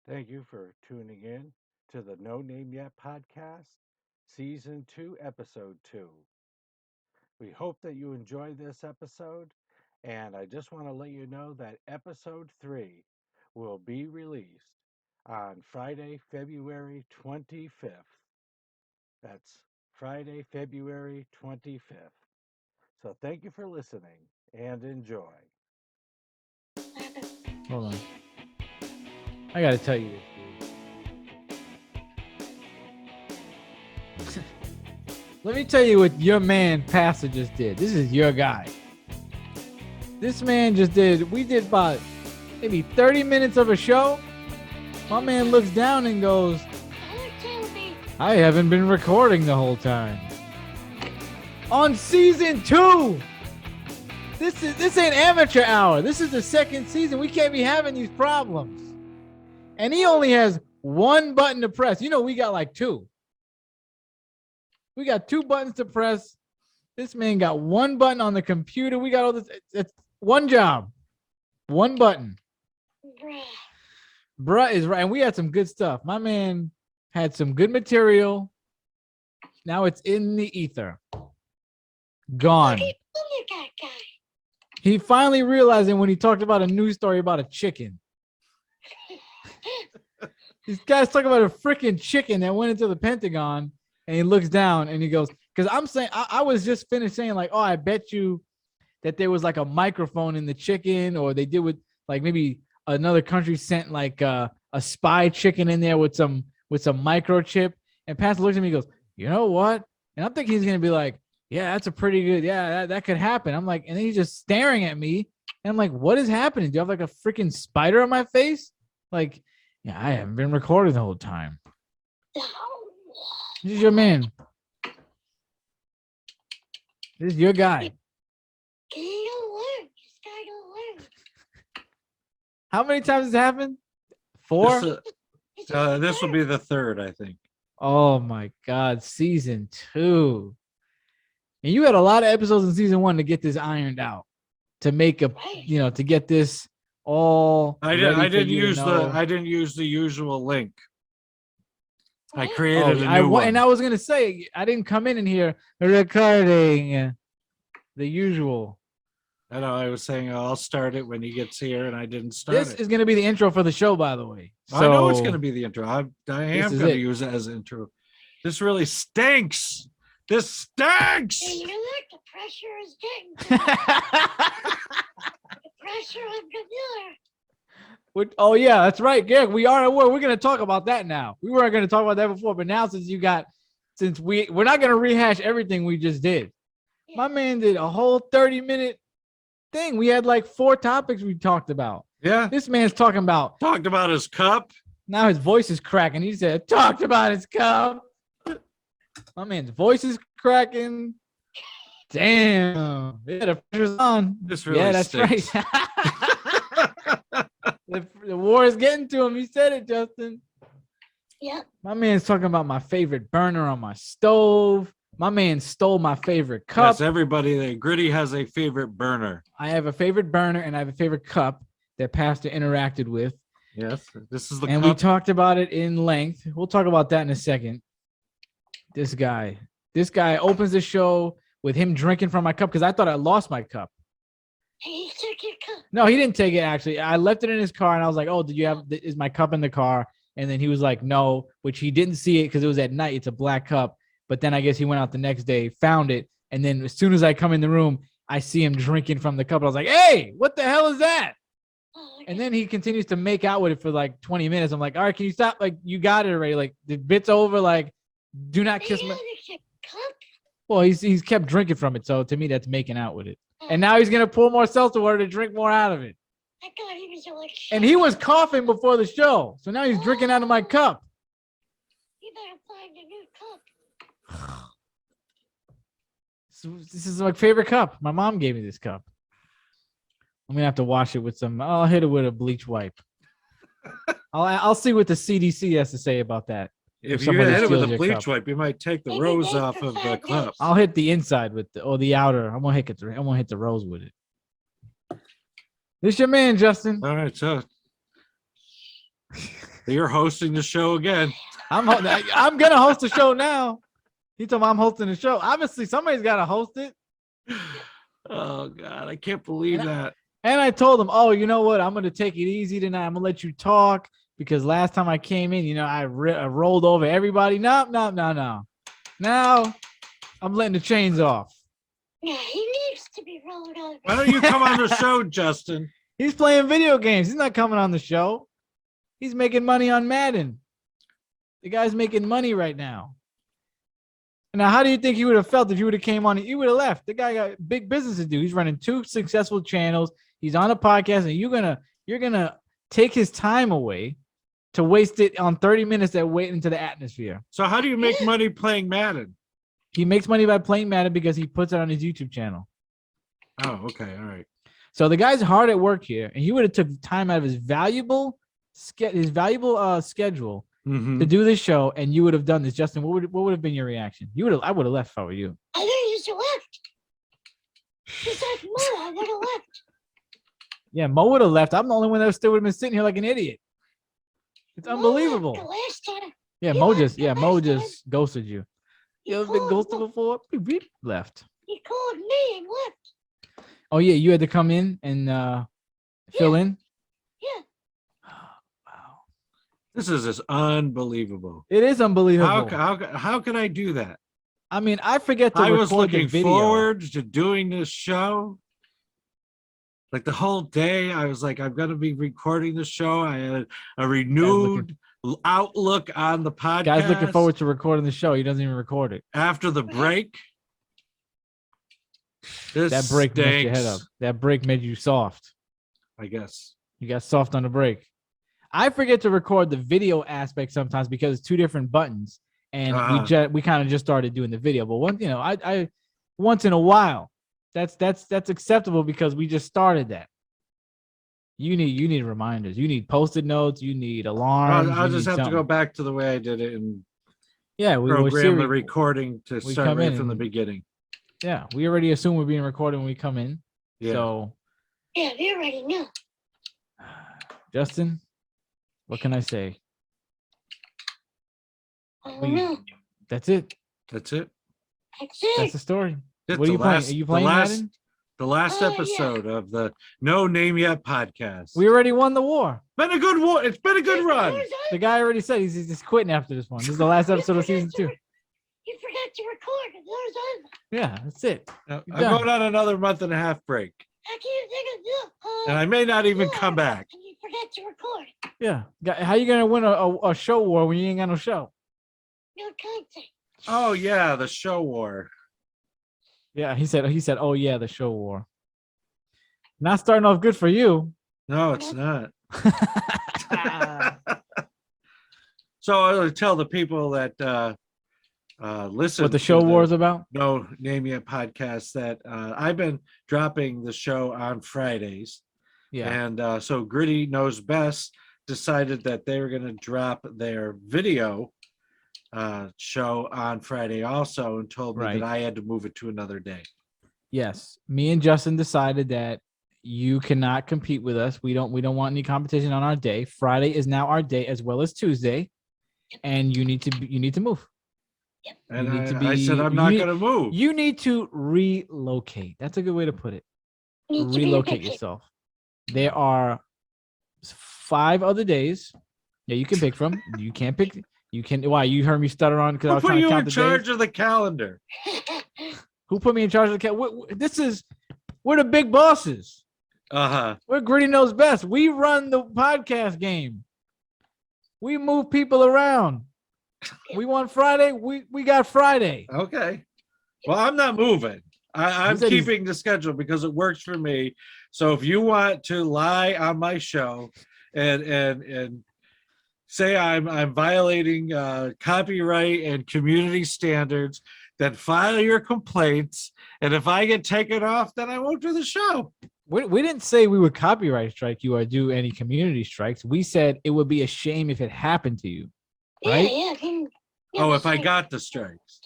Thank you for tuning in to the No Name Yet podcast, season 2, episode 2. We hope that you enjoyed this episode, and I just want to let you know that episode 3 will be released on Friday, February 25th. That's Friday, February 25th. So thank you for listening and enjoy. Hold on. I gotta tell you this, dude. Let me tell you what your man Pastor just did. This is your guy. This man just did, we did about maybe 30 minutes of a show. My man looks down and goes, I haven't been recording the whole time. On season 2. This ain't amateur hour. This is the second season. We can't be having these problems. And he only has one button to press. You know, we got like 2. We got 2 buttons to press. This man got one button on the computer. We got all this. It's one job. One button. Bruh is right. And we had some good stuff. My man had some good material. Now it's in the ether. Gone. He finally realized it when he talked about a news story about a chicken. These guys talking about a freaking chicken that went into the Pentagon, and he looks down and he goes, because I'm saying, I was just finished saying like, oh, I bet you that there was like a microphone in the chicken, or they did with like maybe another country sent like a spy chicken in there with some microchip. And Pastor looks at me and goes, you know what? And I'm thinking he's going to be like, yeah, that's a pretty good, yeah, that could happen. I'm like, and then he's just staring at me. And I'm like, what is happening? Do you have like a freaking spider on my face? Like, yeah, I haven't been recording the whole time. This is your man. This is your guy. How many times has it happened? 4? This will be the 3rd, I think. Oh my God, season 2. And you had a lot of episodes in season 1 to get this ironed out, to make a, to get this all. I didn't use the usual link. I created a new one. And I was gonna say, I didn't come in here recording the usual. I know. I was saying I'll start it when he gets here, and I didn't start it. This is gonna be the intro for the show, by the way. So, I know it's gonna be the intro. I am gonna use it as intro. This really stinks. This stinks. You know what? The pressure is getting to the pressure on computer. Oh yeah, that's right, Gag. We're going to talk about that now. We weren't going to talk about that before, but now since we're not going to rehash everything we just did. Yeah. My man did a whole 30-minute thing. We had like 4 topics we talked about. Yeah. This man's talked about his cup. Now his voice is cracking. He said, talked about his cup. My man's voice is cracking. Damn. Yeah, the pressure's on. This really stinks. That's right. The war is getting to him. You said it, Justin. Yeah. My man's talking about my favorite burner on my stove. My man stole my favorite cup. Yes, everybody there. Griddy has a favorite burner. I have a favorite burner, and I have a favorite cup that Pastor interacted with. Yes, this is the and cup. We talked about it in length. We'll talk about that in a second. This guy opens the show with him drinking from my cup because I thought I lost my cup. He took your cup. No, he didn't take it, actually. I left it in his car, and I was like, oh, is my cup in the car? And then he was like, no, which he didn't see it because it was at night. It's a black cup. But then I guess he went out the next day, found it. And then as soon as I come in the room, I see him drinking from the cup. I was like, hey, what the hell is that? Oh, okay. And then he continues to make out with it for like 20 minutes. I'm like, all right, can you stop? Like, you got it already. Like, the bit's over. Like, do not kiss my cup. Well, he's kept drinking from it. So to me, that's making out with it. And now he's going to pour more seltzer water to drink more out of it. I thought he was like, and he was coughing before the show. So now he's drinking out of my cup. You better find a new cup. So this is my favorite cup. My mom gave me this cup. I'm going to have to wash it with I'll hit it with a bleach wipe. I'll see what the CDC has to say about that. If you hit it with a bleach wipe, you might take the rose off of the cup. I'll hit the inside with the outer. I won't hit the rose with it. This your man, Justin. All right, so You're hosting the show again. I'm gonna host the show now. He told me I'm hosting the show. Obviously, somebody's got to host it. Oh God, I can't believe that. And I told him, oh, you know what? I'm gonna take it easy tonight. I'm gonna let you talk because last time I came in, I rolled over everybody. No. Now I'm letting the chains off. Yeah, he needs to be rolled over. Why don't you come on the show, Justin? He's playing video games. He's not coming on the show. He's making money on Madden. The guy's making money right now. Now, how do you think he would have felt if you would have came on? He would have left. The guy got big business to do. He's running 2 successful channels. He's on a podcast, and you're gonna take his time away to waste it on 30 minutes that wait into the atmosphere. So how do you make money playing Madden? He makes money by playing Madden because he puts it on his YouTube channel. Oh, okay, all right. So the guy's hard at work here, and he would have took time out of his valuable schedule to do this show, and you would have done this. Justin, what would have been your reaction? I would have left if I were you. I think you should have left. Besides Mo, I would have left. Yeah, Mo would have left. I'm the only one that still would have been sitting here like an idiot. It's unbelievable. The last time. Yeah, Mo just ghosted you. You ever been ghosted before? Beep, left. He called me and left. Oh yeah, you had to come in and fill in. Yeah. Wow, This is just unbelievable. it is unbelievable. How can I do that? I mean, I forget to I record was looking the video. forward to doing this show. Like the whole day, I was like, I'm going to be recording the show. I had a renewed outlook on the podcast. Guy's looking forward to recording the show. He doesn't even record it. After the break. That break messed your head up. That break made you soft. I guess. You got soft on the break. I forget to record the video aspect sometimes because it's 2 different buttons, and we kind of just started doing the video. But I once in a while, that's acceptable because we just started that. You need reminders. You need Post-it notes. You need alarms. I'll just have to go back to the way I did it and we program the recording to start right from the beginning. Yeah, we already assume we're being recorded when we come in. Yeah. So. Yeah, we already know. Justin, what can I say? Oh no. That's it. That's it. That's it. That's the story. That's what are you playing? Are you playing Madden? The last episode of the No Name Yet podcast. We already won the war. Been a good war. It's been a good run. The guy already said he's just quitting after this one. This is the last episode of season 2. You forgot to record. It was over. Yeah, that's it. I'm going on another month and a half break. How can you think of you? And I may not even come back. And you forgot to record. Yeah. How you going to win a show war when you ain't got no show? No content. Oh, yeah, the show war. Yeah, he said, oh, yeah, the show war. Not starting off good for you. No, it's not. So I'll tell the people that listen what the show war is about. No Name Yet podcast that I've been dropping the show on Fridays. Yeah. And so Griddy Knows Best decided that they were going to drop their video show on Friday also, and told me that I had to move it to another day. Yes. Me and Justin decided that you cannot compete with us. We don't want any competition on our day. Friday is now our day as well as Tuesday. And you need to move. And I said, I'm not going to move. You need to relocate. That's a good way to put it. Relocate yourself. There are 5 other days. Yeah, you can pick from. You can't pick. You can. Why? You heard me stutter on because I was trying to count the days. Who put you in charge of the calendar? Who put me in charge of the calendar? We're the big bosses. We're Griddy Knows Best. We run the podcast game. We move people around. We want Friday. We got Friday. Okay. Well, I'm not moving. I'm keeping the schedule because it works for me. So if you want to lie on my show and say I'm violating copyright and community standards, then file your complaints. And if I get taken off, then I won't do the show. We didn't say we would copyright strike you or do any community strikes. We said it would be a shame if it happened to you. Right? Yeah. If I got the strikes.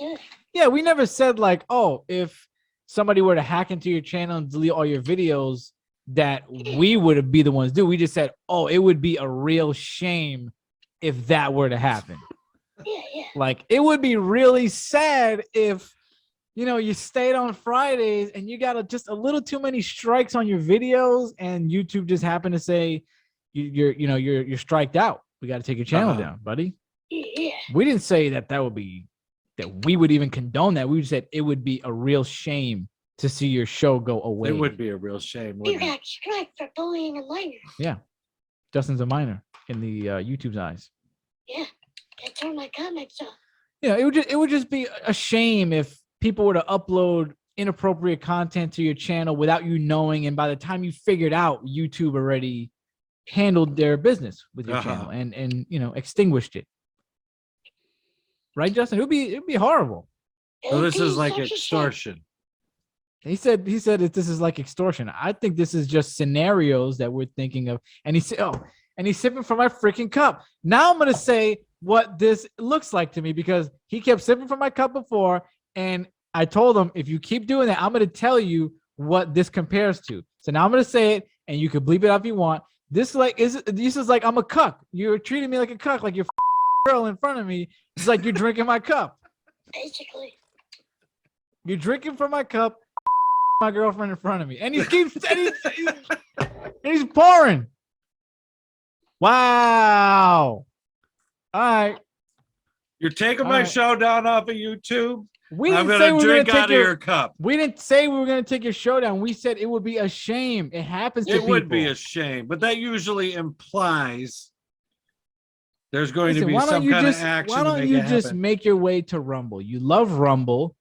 Yeah, we never said like, if somebody were to hack into your channel and delete all your videos, that we would be the ones do. We just said, it would be a real shame if that were to happen. Yeah. Like, it would be really sad if, you stayed on Fridays and you got just a little too many strikes on your videos, and YouTube just happened to say you're striked out. We got to take your channel down, buddy. Yeah. We didn't say that we would even condone that. We said it would be a real shame to see your show go away. It would be a real shame. You got struck for bullying a minor. Yeah. Justin's a minor in the YouTube's eyes. Yeah. I turned my comments off. It would just be a shame if people were to upload inappropriate content to your channel without you knowing, and by the time you figured out, YouTube already handled their business with your channel and extinguished it. Right, Justin? It would be horrible. So this is like extortion. He said that this is like extortion. I think this is just scenarios that we're thinking of. And he said, and he's sipping from my freaking cup. Now I'm gonna say what this looks like to me, because he kept sipping from my cup before, and I told him, if you keep doing that, I'm gonna tell you what this compares to. So now I'm gonna say it, and you can bleep it out if you want. This is like I'm a cuck. You're treating me like a cuck, like you're girl in front of me. It's like you're drinking my cup. Basically. You're drinking from my cup, my girlfriend in front of me. And he keeps and he's pouring. Wow. All right. You're taking my show down off of YouTube. I'm gonna drink out of your cup. We didn't say we were gonna take your show down. We said it would be a shame. It happens to people. It would be a shame, but that usually implies there's going to be some kind of action. Why don't you just make your way to Rumble? You love Rumble.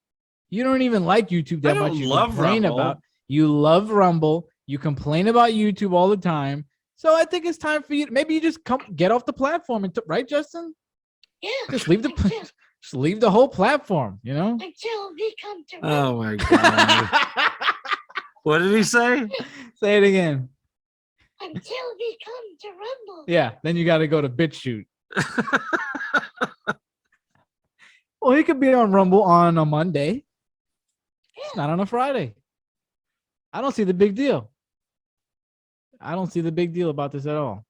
You don't even like YouTube that much. You complain about. You love Rumble. You complain about YouTube all the time. So I think it's time for you. Maybe you just get off the platform, right, Justin? Yeah. Just leave the whole platform. Until we come to Rumble. Oh my god! What did he say? Say it again. Until we come to Rumble. Yeah. Then you got to go to BitChute. Well, he could be on Rumble on a Monday. It's not on a Friday. I don't see the big deal. I don't see the big deal about this at all.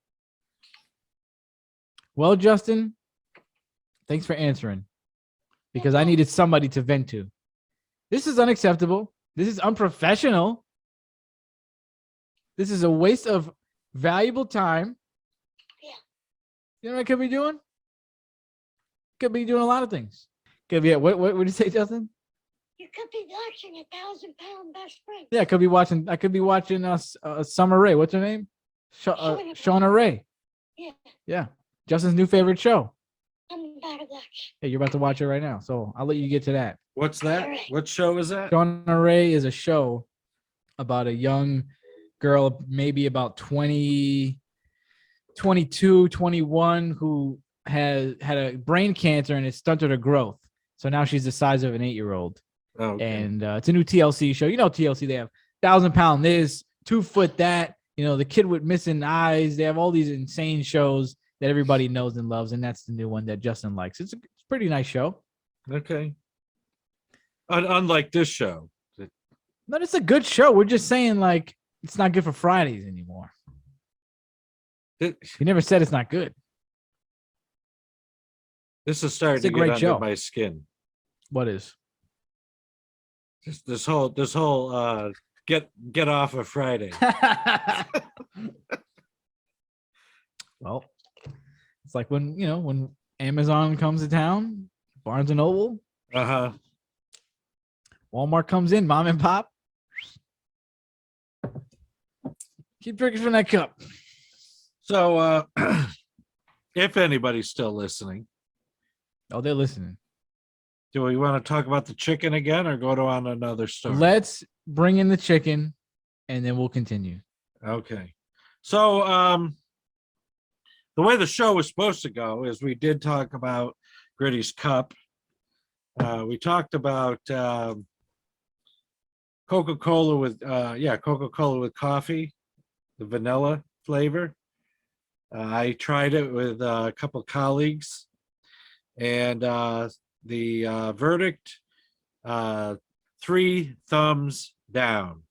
Well, Justin, thanks for answering, because I needed somebody to vent to. This is unacceptable. This is unprofessional. This is a waste of valuable time. Yeah. You know what I could be doing? Could be doing a lot of things. Could be what did you say, Justin? You could be watching 1,000-pound best friend. Yeah, I could be watching Summer Rae. What's her name? Shauna Rae. Yeah. Yeah. Justin's new favorite show. I'm about to watch. Hey, you're about to watch it right now, so I'll let you get to that. What's that? Right. What show is that? Shauna Rae is a show about a young girl, maybe about 20, 22, 21, who had a brain cancer and it stunted her growth. So now she's the size of an 8-year-old. Oh, okay. And it's a new TLC show. TLC, they have 1,000-pound this, 2 foot that, the kid with missing eyes. They have all these insane shows that everybody knows and loves. And that's the new one that Justin likes. It's a pretty nice show. Okay. Unlike this show. No, it's a good show. We're just saying, like, it's not good for Fridays anymore. You never said it's not good. This is starting to get under my skin. What is? This whole get off of Friday. Well, it's like when Amazon comes to town, Barnes and Noble, Walmart comes in, mom and pop. Keep drinking from that cup. So, if anybody's still listening, they're listening. Do we want to talk about the chicken again, or go on another story? Let's bring in the chicken, and then we'll continue. Okay. So, the way the show was supposed to go is we did talk about Griddy's cup. We talked about Coca-Cola with coffee, the vanilla flavor. I tried it with a couple colleagues, and the verdict, 3 thumbs down.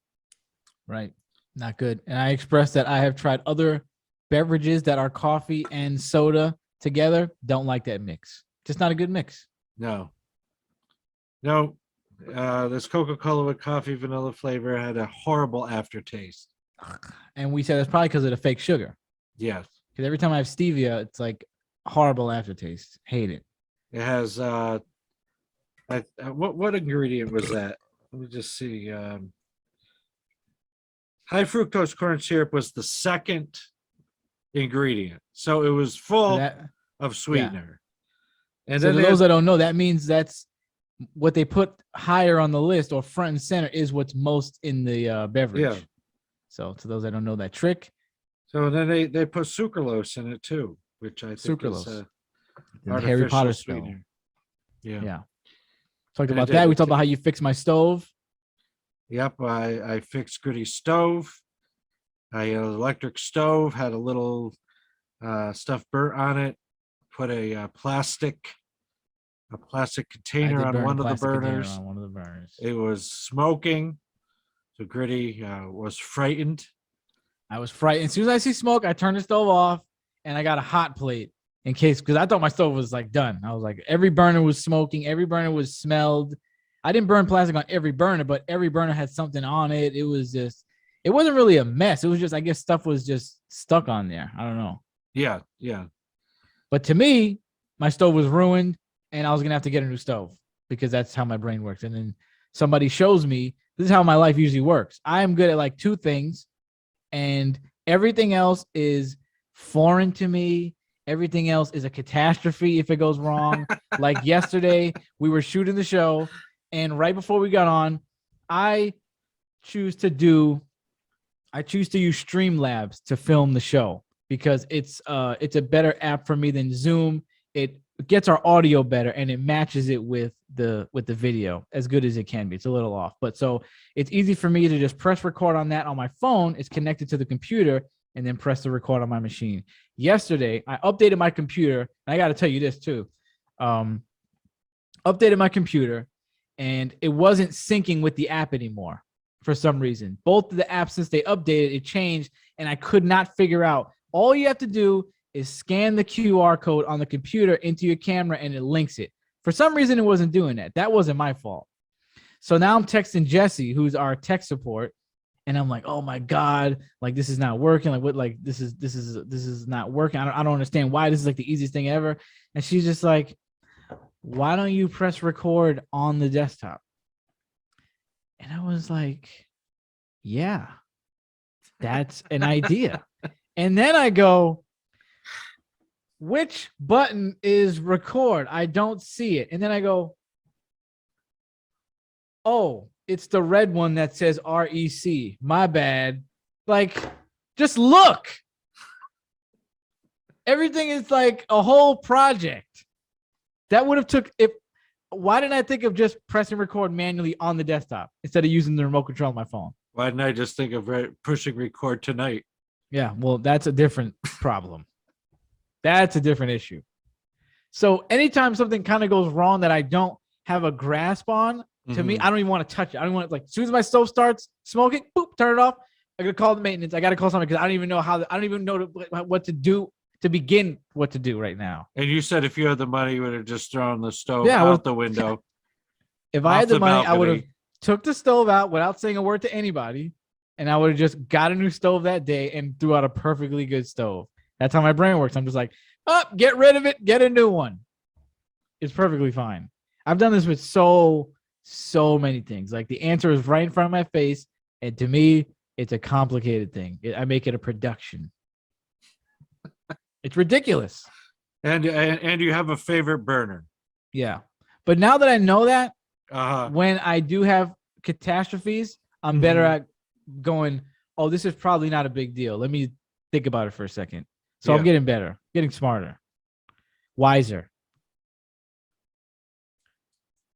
Right. Not good. And I expressed that I have tried other beverages that are coffee and soda together, don't like that mix. Just not a good mix. No. This Coca-Cola with coffee vanilla flavor had a horrible aftertaste. And we said that's probably because of the fake sugar. Yes. Because every time I have stevia, it's like horrible aftertaste. Hate it. It has what ingredient was that? Let me just see. High fructose corn syrup was the second ingredient, so it was full of sweetener. And so, to those that don't know, that means that's what they put higher on the list or front and center is what's most in the beverage. Yeah. So, to those that don't know that trick. So then they put sucralose in it too, which I think sucralose. is Harry Potter sweetener. Yeah. Talked about that. We talked about how you fix my stove. Yep, I fixed Griddy's stove. I had an electric stove, had a little stuff burnt on it. Put a plastic container on one of the burners. It was smoking, so Griddy was frightened. I was frightened. As soon as I see smoke, I turned the stove off and I got a hot plate in case, because I thought my stove was like done. I was like, every burner was smoking, every burner was smelled. I didn't burn plastic on every burner, but every burner had something on it. It wasn't really a mess. It was just, I guess stuff was just stuck on there. I don't know. Yeah. But to me, my stove was ruined and I was going to have to get a new stove because that's how my brain works. And then somebody shows me, this is how my life usually works. I am good at like two things and everything else is foreign to me. Everything else is a catastrophe if it goes wrong. Like yesterday, we were shooting the show and right before we got on, I choose to use Streamlabs to film the show because it's a better app for me than Zoom. It gets our audio better and it matches it with the video as good as it can be. It's a little off, but so it's easy for me to just press record on that on my phone. It's connected to the computer and then press the record on my machine. Yesterday, I updated my computer. And I got to tell you this too. Updated my computer and it wasn't syncing with the app anymore for some reason. Both of the apps, since they updated, it changed and I could not figure out. All you have to do is scan the QR code on the computer into your camera and it links it. For some reason, it wasn't doing that. That wasn't my fault. So now I'm texting Jesse, who's our tech support, and I'm like, oh my God, like this is not working. Like what, like this is not working. I don't understand why this is like the easiest thing ever. And she's just like, why don't you press record on the desktop? And I was like, yeah, that's an idea. And then I go, which button is record? I don't see it. And then I go, oh, it's the red one that says REC. My bad. Like, just look. Everything is like a whole project. That would have why didn't I think of just pressing record manually on the desktop instead of using the remote control on my phone? Why didn't I just think of pushing record tonight? Yeah, well, that's a different problem. That's a different issue. So anytime something kind of goes wrong that I don't have a grasp on, to me, I don't even want to touch it. I don't want to, like, as soon as my stove starts smoking, boop, turn it off. I got to call the maintenance. I got to call somebody because I don't even know I don't even know what to do to begin what to do right now. And you said if you had the money, you would have just thrown the stove out the window. If I had the money, I would have took the stove out without saying a word to anybody. And I would have just got a new stove that day and threw out a perfectly good stove. That's how my brain works. I'm just like, get rid of it, get a new one. It's perfectly fine. I've done this with so many things. Like the answer is right in front of my face. And to me, it's a complicated thing. I make it a production. It's ridiculous. And you have a favorite burner. Yeah. But now that I know that, Uh-huh. when I do have catastrophes, I'm better at going, oh, this is probably not a big deal. Let me think about it for a second. So I'm getting better, getting smarter, wiser.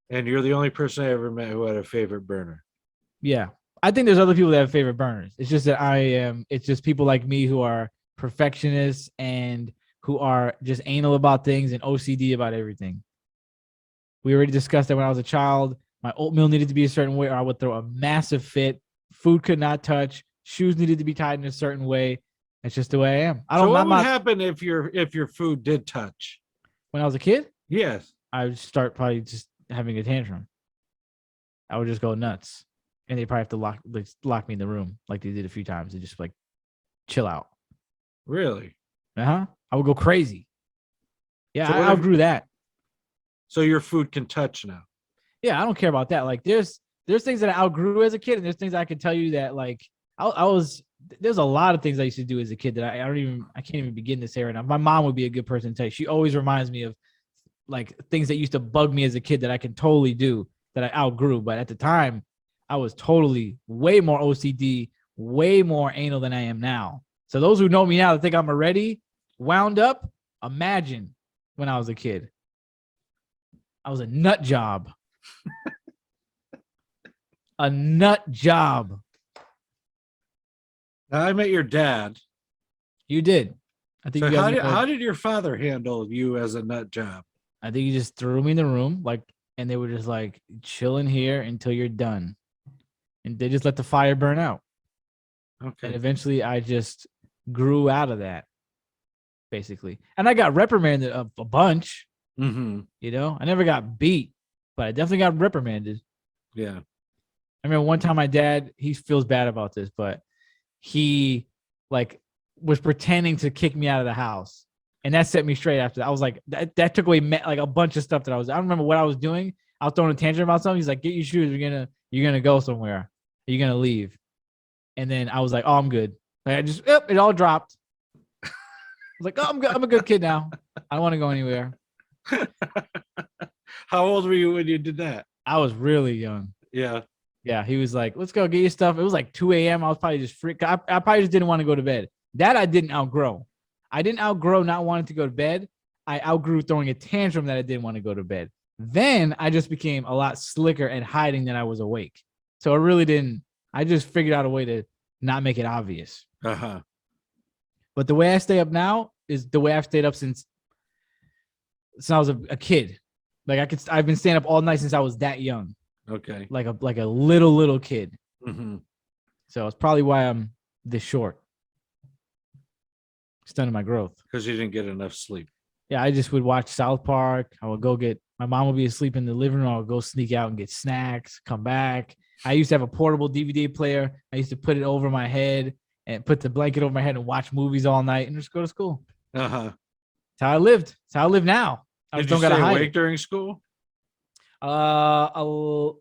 And you're the only person I ever met who had a favorite burner. Yeah. I think there's other people that have favorite burners. It's just that it's just people like me who are perfectionists and who are just anal about things and OCD about everything. We already discussed that when I was a child, my oatmeal needed to be a certain way or I would throw a massive fit. Food could not touch. Shoes needed to be tied in a certain way. It's just the way I am. I So don't. what I'm would not. happen if your food did touch? When I was a kid, Yes. I would start probably just having a tantrum. I would just go nuts, and they probably have to lock me in the room like they did a few times and just like chill out. Really? I would go crazy. Yeah, So I what if outgrew that. so your food can touch now? Yeah, I don't care about that. Like there's things that I outgrew as a kid, and there's things I can tell you that like I was there's a lot of things I used to do as a kid that I can't even begin to say right now. My mom would be a good person to tell you. She always reminds me of like things that used to bug me as a kid that I can totally do that I outgrew. But at the time, I was totally way more OCD, way more anal than I am now. So those who know me now that think I'm already wound up, imagine when I was a kid. I was a nut job. A nut job. Now, I met your dad. You did. I think So you guys were, how did your father handle you as a nut job? I think you just threw me in the room, like, and they were just like, chill in here until you're done. And they just let the fire burn out. And Okay. eventually I just grew out of that, basically. And I got reprimanded a bunch, Mm-hmm. you know. I never got beat, but I definitely got reprimanded. Yeah. I remember one time my dad, he feels bad about this, but he like was pretending to kick me out of the house. And that set me straight after that. I was like, that took away like a bunch of stuff that I don't remember what I was doing. I was throwing a tantrum about something. He's like, get your shoes. You're gonna go somewhere. You're gonna leave. And then I was like, oh, I'm good. Like I just, it all dropped. I was like, oh, I'm good. I'm a good kid now. I don't want to go anywhere. How old were you when you did that? I was really young. Yeah. Yeah, he was like, let's go get your stuff. It was like 2 a.m. I was probably just freak. I probably just didn't want to go to bed. That I didn't outgrow. I didn't outgrow not wanting to go to bed. I outgrew throwing a tantrum that I didn't want to go to bed. Then I just became a lot slicker at hiding that I was awake. So it really didn't. I just figured out a way to not make it obvious. Uh-huh. But the way I stay up now is the way I've stayed up since I was a kid. Like I've been staying up all night since I was that young. Okay. Like a little kid. Mm-hmm. So it's probably why I'm this short. Stunning my growth. Because you didn't get enough sleep. Yeah, I just would watch South Park. I would go get my mom would be asleep in the living room. I would go sneak out and get snacks, come back. I used to have a portable DVD player. I used to put it over my head and put the blanket over my head and watch movies all night and just go to school. Uh-huh. That's how I lived. That's how I live now. I Did just you don't gotta stay hide. awake during school?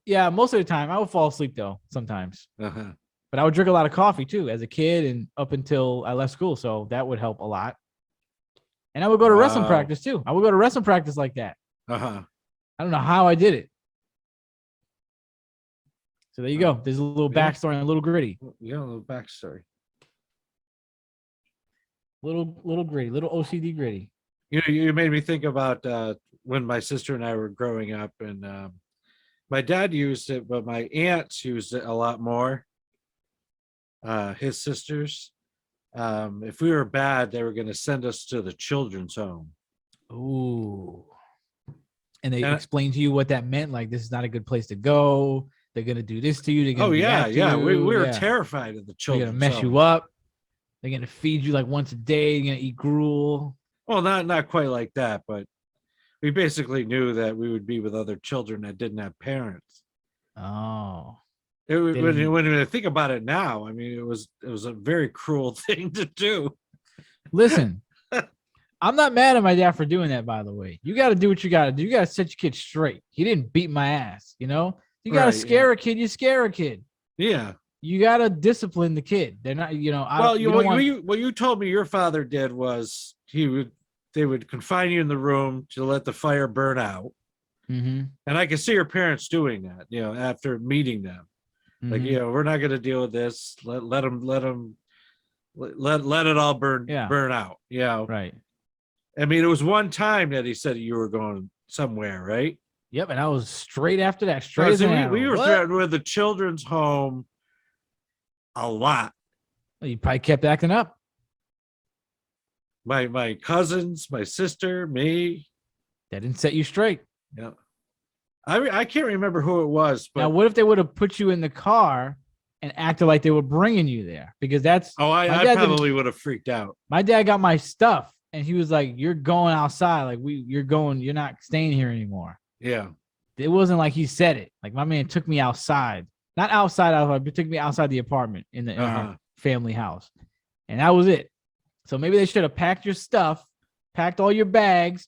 Yeah, most of the time I would fall asleep though sometimes. Uh-huh. But I would drink a lot of coffee too as a kid and up until I left school, so that would help a lot. And I would go to wrestling practice too. I would go to wrestling practice like that. Uh-huh. I don't know how I did it. So there you go. There's a little Yeah. backstory on a little Griddy. Yeah, a little backstory. Little Griddy, little OCD Griddy. You made me think about when my sister and I were growing up, and my dad used it, but my aunts used it a lot more. His sisters. If we were bad, they were going to send us to the children's home. Ooh. And they And- explained to you what that meant. Like, this is not a good place to go. They're going to do this to you. They're gonna Oh do yeah, that to yeah. We you. were Yeah. terrified of the They're children. going to mess you up. They're going to feed you like once a day. You're going to eat gruel. Well, not quite like that, but we basically knew that we would be with other children that didn't have parents. Oh. When I think about it now, I mean, it was a very cruel thing to do. Listen, I'm not mad at my dad for doing that, by the way. You got to do what you got to do. You got to set your kid straight. He didn't beat my ass, you know? You got to Right, scare a kid, you scare a kid. Yeah. You got to discipline the kid. They're not, you know. What you told me your father did was they would confine you in the room to let the fire burn out. Mm-hmm. And I can see your parents doing that, you know, after meeting them. Like, Mm-hmm. you know, we're not going to deal with this. Let it all burn out. You know, Right. I mean, it was one time that he said you were going somewhere, right? Yep. And I was straight after that. Straight as So an arrow. we were What? threatened with the children's home a lot. Well, you probably kept acting up. My cousins, my sister, me. That didn't set you straight. Yeah. I can't remember who it was, but Now, what if they would have put you in the car and acted like they were bringing you there because that's. Oh, my I dad probably would have freaked out. My dad got my stuff and he was like, "You're going outside. Like you're going. You're not staying here anymore." Yeah. It wasn't like he said it. Like my man took me outside, not outside, but took me outside the apartment in our family house, and that was it. So maybe they should have packed your stuff, packed all your bags,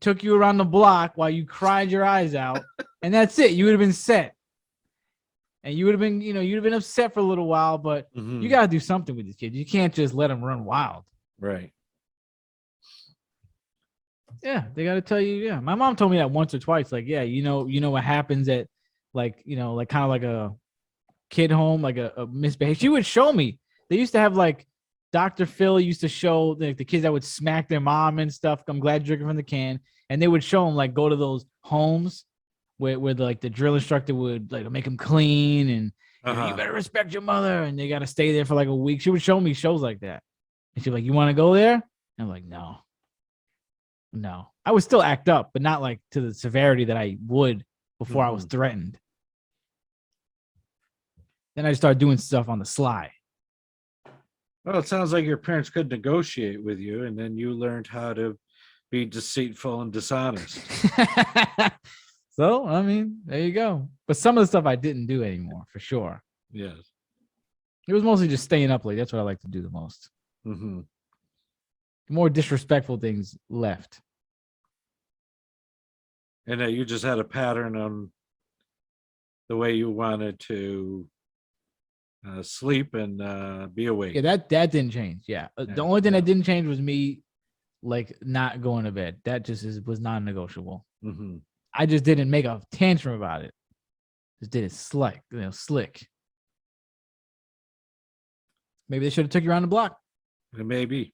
took you around the block while you cried your eyes out, and that's it. You would have been set. And you would have been, you'd have been upset for a little while, but you got to do something with these kids. You can't just let them run wild. Right. Yeah, they got to tell you. Yeah, my mom told me that once or twice. Like, yeah, you know what happens at, like, like kind of like a kid home, like a misbehave. She would show me. They used to have like Dr. Phil used to show the kids that would smack their mom and stuff. I'm glad you're drinking from the can, and they would show them like go to those homes where like the drill instructor would like make them clean and you better respect your mother, and they got to stay there for like a week. She would show me shows like that, and she'd be like, "You want to go there?" And I'm like, "No." I would still act up, but not like to the severity that I would before I was threatened. Then I started doing stuff on the sly. Well, it sounds like your parents could negotiate with you, and then you learned how to be deceitful and dishonest. So, I mean, there you go. But some of the stuff I didn't do anymore, for sure. Yes. It was mostly just staying up late. That's what I like to do the most. Mm-hmm. More disrespectful things left. And that you just had a pattern on the way you wanted to sleep and be awake. Yeah, that didn't change. Yeah. The only thing that didn't change was me like not going to bed. That just was non-negotiable. Mm-hmm. I just didn't make a tantrum about it. Just did it slick. Maybe they should have took you around the block. Maybe.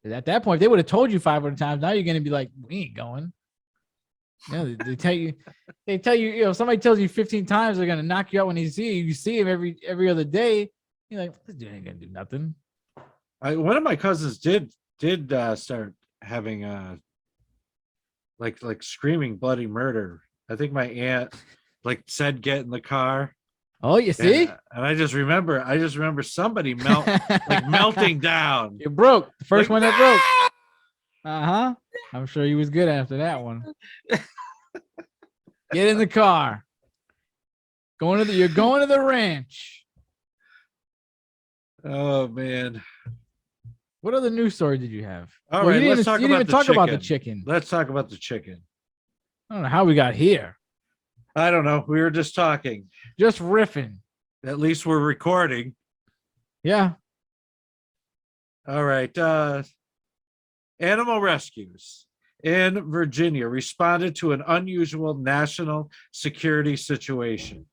At that point, if they would have told you 500 times, now you're going to be like, we ain't going. Yeah, they tell you, somebody tells you 15 times they're going to knock you out when they see you. You see him every other day. You're like, this dude ain't going to do nothing. One of my cousins did start having like screaming bloody murder. I think my aunt like said, get in the car. Oh, you see? And I just remember somebody melting down. You broke. The first one that broke. Uh-huh. I'm sure he was good after that one. Get in the car. You're going to the ranch. Oh man. What other news story did you have? All right, let's talk about the chicken. Let's talk about the chicken. I don't know how we got here. I don't know. We were just talking. Just riffing. At least we're recording. Yeah. All right. Animal rescues in Virginia responded to an unusual national security situation.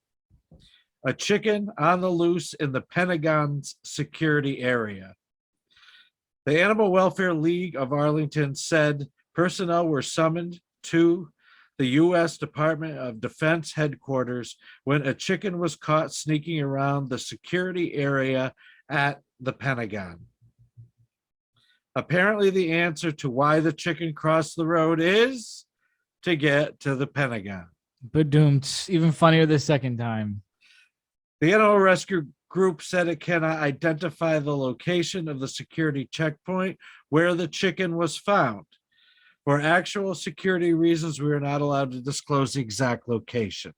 A chicken on the loose in the Pentagon's security area. The Animal Welfare League of Arlington said personnel were summoned to the U.S. Department of Defense headquarters when a chicken was caught sneaking around the security area at the Pentagon. Apparently, the answer to why the chicken crossed the road is to get to the Pentagon. Ba-doomed. Even funnier the second time. The Animal Rescue Group said it cannot identify the location of the security checkpoint where the chicken was found. For actual security reasons, we are not allowed to disclose the exact location.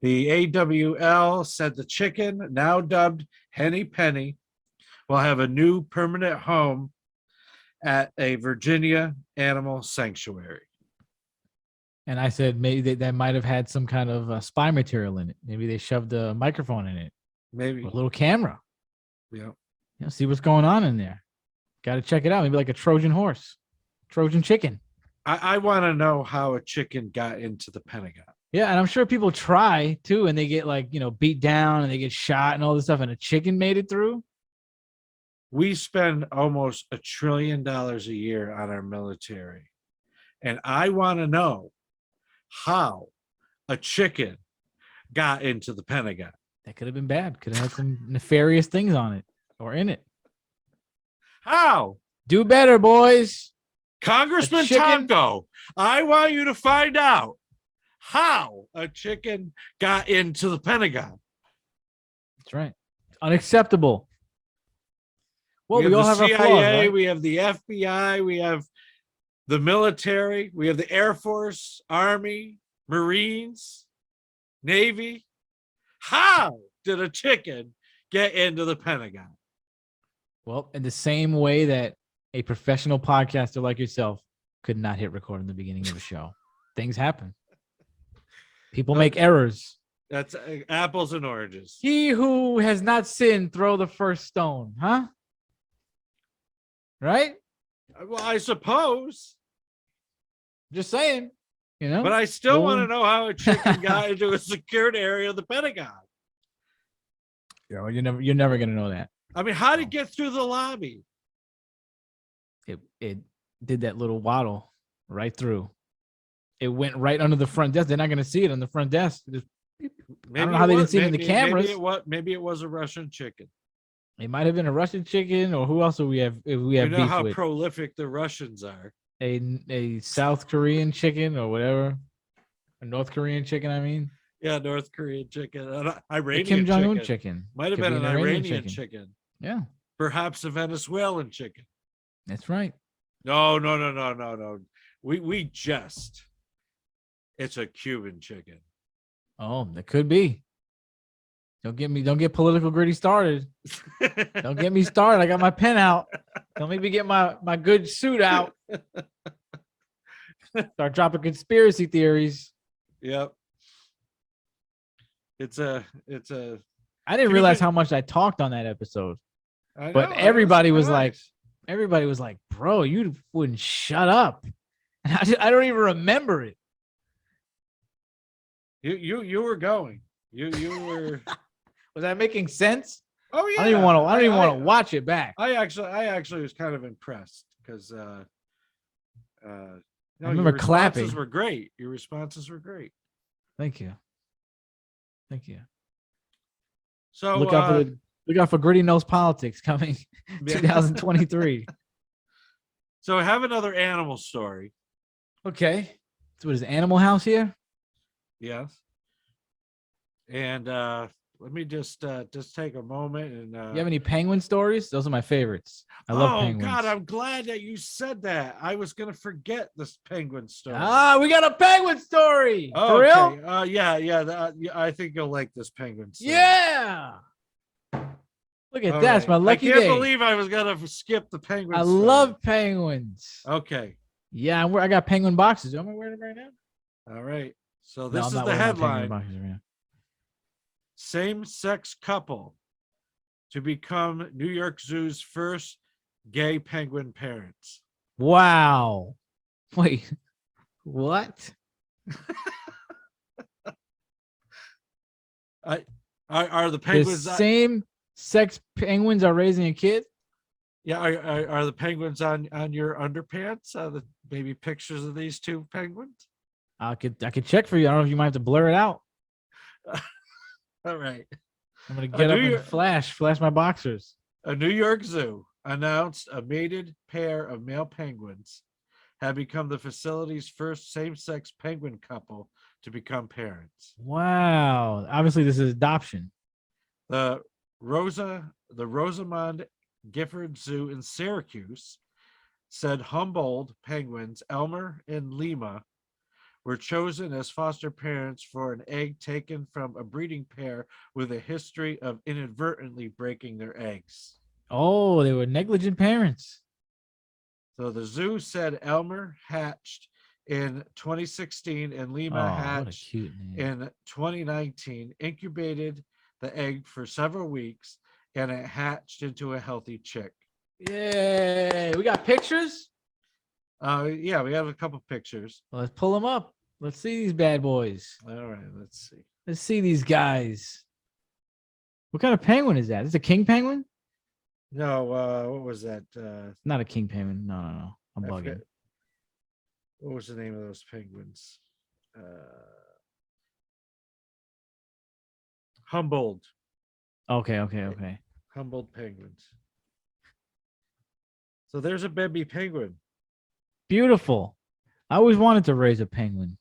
The AWL said the chicken, now dubbed Henny Penny, will have a new permanent home at a Virginia animal sanctuary. And I said maybe that might have had some kind of spy material in it. Maybe they shoved a microphone in it. Maybe. A little camera. Yeah. See what's going on in there. Got to check it out. Maybe like a Trojan horse. Trojan chicken. I want to know how a chicken got into the Pentagon. Yeah, and I'm sure people try too, and they get like, beat down and they get shot and all this stuff, and a chicken made it through. We spend almost $1 trillion a year on our military. And I want to know how a chicken got into the Pentagon. That could have been bad. Could have had some nefarious things on it or in it. How? Do better, boys. Congressman Tonko, I want you to find out how a chicken got into the Pentagon. That's right. Unacceptable. Well, we have all the have our CIA, flaws, right? we have the FBI, we have the military, we have the Air Force, Army, Marines, Navy. How did a chicken get into the Pentagon? Well, in the same way that a professional podcaster like yourself could not hit record in the beginning of a show. Things happen. People make errors. That's apples and oranges. He who has not sinned, throw the first stone, huh? Right? Well, I suppose. Just saying, you know. But I still want to know how a chicken got into a secured area of the Pentagon. Yeah, well, you're never gonna know that. I mean, how did it get through the lobby? It did that little waddle right through. It went right under the front desk. They're not gonna see it on the front desk. I don't know how they didn't see it in the cameras. Maybe it was a Russian chicken. It might have been a Russian chicken, or who else do we have? If we have You know beef how with prolific the Russians are. a South Korean chicken or whatever, a North Korean chicken. I mean, Yeah, North Korean chicken, an Iranian Kim Jong-un chicken. chicken Might have Could been be an Iranian chicken. Yeah, Perhaps a Venezuelan chicken. that's right. No. We jest. It's a Cuban chicken. Oh, that could be. Don't get political Griddy started. Don't get me started. I got my pen out. Don't make me get my good suit out. Start dropping conspiracy theories. Yep. It's a. I didn't realize how much I talked on that episode. I know, But everybody was like, bro, you wouldn't shut up. And I don't even remember it. You were going. You were. Was that making sense? Oh yeah. I don't even want to watch it back. I actually was kind of impressed because I remember clapping. Your responses were great. Thank you. So look out for Griddy Knows Politics coming 2023. So I have another animal story. Okay. So what is Animal House here? Yes. And let me just take a moment and you have any penguin stories? Those are my favorites. I love penguins. Oh God, I'm glad that you said that. I was gonna forget this penguin story. We got a penguin story. Oh, for real? Yeah. I think you'll like this penguin story. Yeah. Look at that. It's my lucky day. I can't believe I was gonna skip the penguin story. Love penguins. Okay. Yeah, I got penguin boxes. Am I wearing them right now? All right. So this is I'm not the wearing my penguin headline. boxes right now. Same-sex couple to become New York Zoo's first gay penguin parents. Wow. Wait, what? Are the penguins the same sex penguins are raising a kid? Yeah, are the penguins on your underpants? Maybe pictures of these two penguins? I could check for you. I don't know if you might have to blur it out. All right. I'm gonna get up and flash my boxers. A New York zoo announced a mated pair of male penguins have become the facility's first same-sex penguin couple to become parents. Wow. Obviously, this is adoption. The Rosamond Gifford Zoo in Syracuse said Humboldt penguins Elmer and Lima were chosen as foster parents for an egg taken from a breeding pair with a history of inadvertently breaking their eggs. Oh, they were negligent parents. So the zoo said Elmer hatched in 2016 and Lima hatched in 2019, incubated the egg for several weeks, and it hatched into a healthy chick. Yay. We got pictures? Yeah, we have a couple pictures. Well, let's pull them up. Let's see these bad boys. All right, let's see. Let's see these guys. What kind of penguin is that? Is it a king penguin? No, what was that? Not a king penguin. No. I'm bugging. What was the name of those penguins? Humboldt. Okay. Humboldt penguins. So there's a baby penguin. Beautiful. I always wanted to raise a penguin.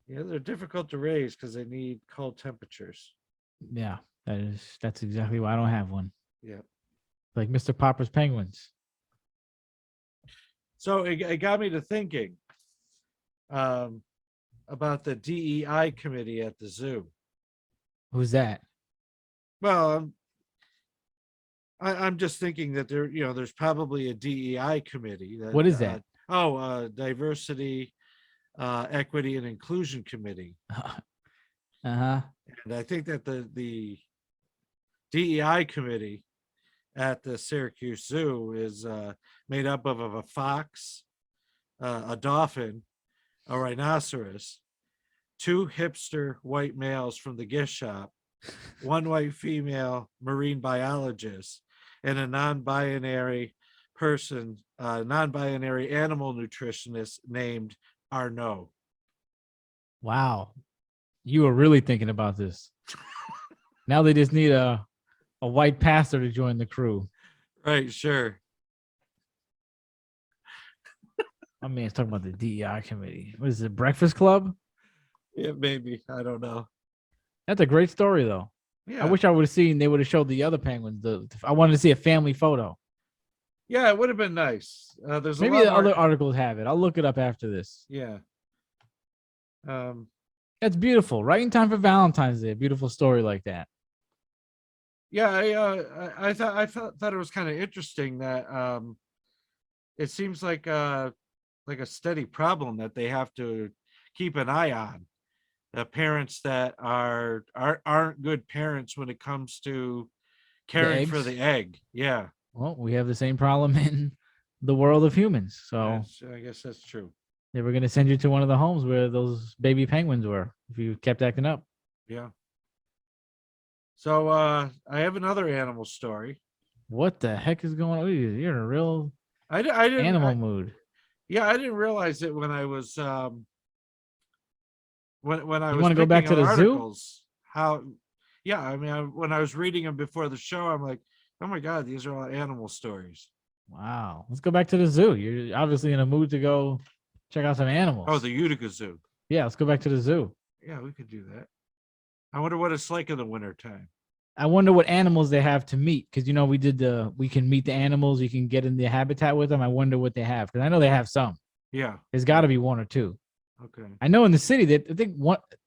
Yeah, they're difficult to raise because they need cold temperatures. Yeah, that's exactly why I don't have one. Yeah. Like Mr. Popper's penguins. So it got me to thinking um, about the DEI committee at the zoo. Who's that? Well, I'm just thinking that there's probably a DEI committee that What is that? diversity, equity, and inclusion committee, Uh-huh. and I think that the DEI committee at the Syracuse Zoo is made up of a fox, a dolphin, a rhinoceros, two hipster white males from the gift shop, one white female marine biologist, and a non-binary non-binary animal nutritionist named Arnaud. Wow. You were really thinking about this. Now they just need a white pastor to join the crew. Right, sure. My man's talking about the DEI committee. What is it, Breakfast Club? Yeah, maybe. I don't know. That's a great story, though. I Yeah. wish I would have seen. They would have showed the other penguins. I wanted to see a family photo. Yeah, it would have been nice. There's a Maybe lot the more. other articles have it. I'll look it up after this. Yeah. That's beautiful. Right in time for Valentine's Day. A beautiful story like that. Yeah, I thought it was kind of interesting that it seems like a steady problem that they have to keep an eye on. The parents that aren't good parents when it comes to The caring for eggs. the egg. Yeah, Well, we have the same problem in the world of humans. So I guess that's true. they were going to send you to one of the homes where those baby penguins were if you kept acting up. Yeah. So I have another animal story. What the heck is going on? You're in a real I didn't animal mood. yeah, I didn't realize it when I was when I You was want to go back picking to out the zoo? articles. How Yeah, I mean, when I was reading them before the show, I'm like, oh my god, these are all animal stories. Wow. Let's go back to the zoo. You're obviously in a mood to go check out some animals. Oh, the Utica Zoo. Yeah, let's go back to the zoo. Yeah, we could do that. I wonder what it's like in the wintertime. I wonder what animals they have to meet because we can meet the animals, you can get in the habitat with them. I wonder what they have because I know they have some. Yeah. There's got to be one or two. Okay. I know in the city I think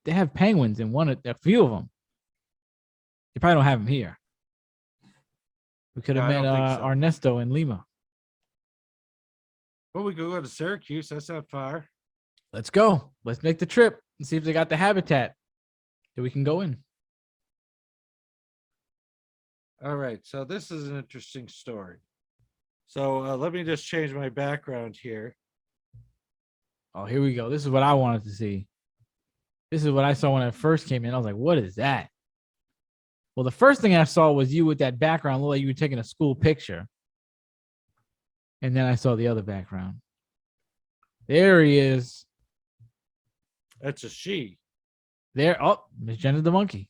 they have penguins in a few of them. They probably don't have them here. We could have Yeah, I met don't think so. Ernesto in Lima. Well, we could go to Syracuse. That's not far. Let's go. Let's make the trip and see if they got the habitat that we can go in. All right. So this is an interesting story. So let me just change my background here. Oh, here we go. This is what I wanted to see. This is what I saw when I first came in. I was like, what is that? Well, the first thing I saw was you with that background. Looked like you were taking a school picture. And then I saw the other background. There he is. That's a she. There. Oh, Miss Jenna the monkey.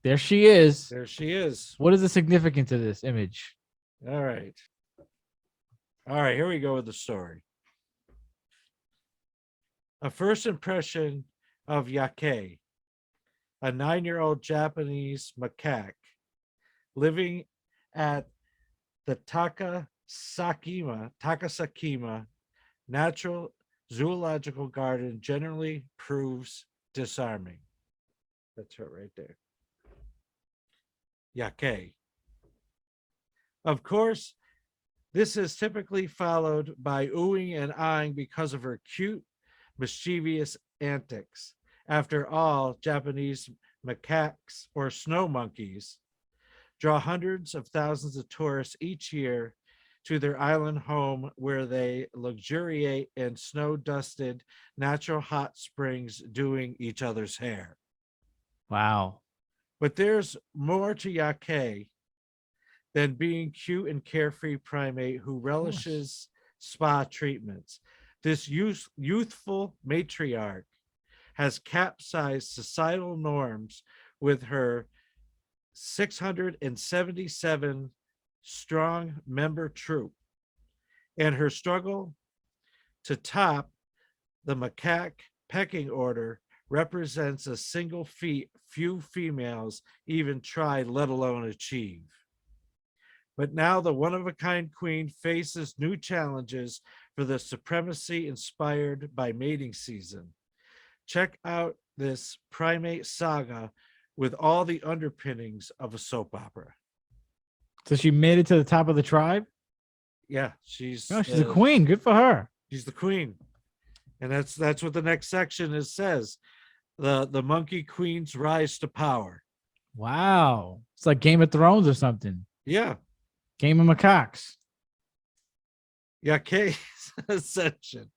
There she is. There she is. What is the significance of this image? All right. All right, here we go with the story. A first impression of Yake, a 9-year-old Japanese macaque living at the Takasakima Natural Zoological Garden generally proves disarming. That's her right there. Yake. Of course, this is typically followed by oohing and eyeing because of her cute, mischievous antics. After all, Japanese macaques or snow monkeys draw hundreds of thousands of tourists each year to their island home where they luxuriate in snow-dusted natural hot springs doing each other's hair. Wow. But there's more to Yake than being cute and carefree primate who relishes spa treatments. This youthful matriarch has capsized societal norms with her 677 strong member troop and her struggle to top the macaque pecking order represents a single feat few females even try, let alone achieve. But now the one of a kind queen faces new challenges for the supremacy inspired by mating season. Check out this primate saga with all the underpinnings of a soap opera. So she made it to the top of the tribe. Yeah, Oh, she's a queen. Good for her. she's the queen. And that's what the next section is says. The monkey queen's rise to power. Wow. It's like Game of Thrones or something. Yeah. Game of Macaques. Yake's ascension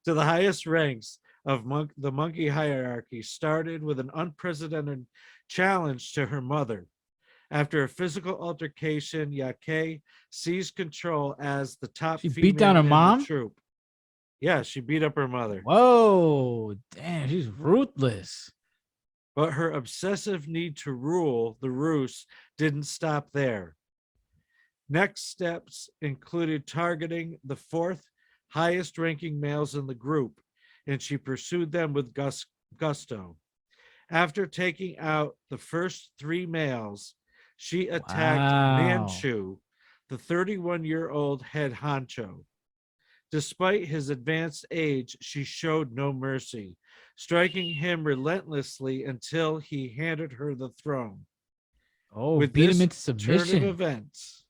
to the highest ranks of the monkey hierarchy started with an unprecedented challenge to her mother. After a physical altercation, Yake seized control as the top She female beat down her in mom? the troop. Yeah, she beat up her mother. Whoa. Damn, she's ruthless. But her obsessive need to rule the roost didn't stop there. Next steps included targeting the fourth highest ranking males in the group, and she pursued them with gusto. After taking out the first three males, she attacked Manchu, the 31-year-old head honcho. Despite his advanced age, she showed no mercy, striking him relentlessly until he handed her the throne. Oh, With beat him this into submission. turn of events,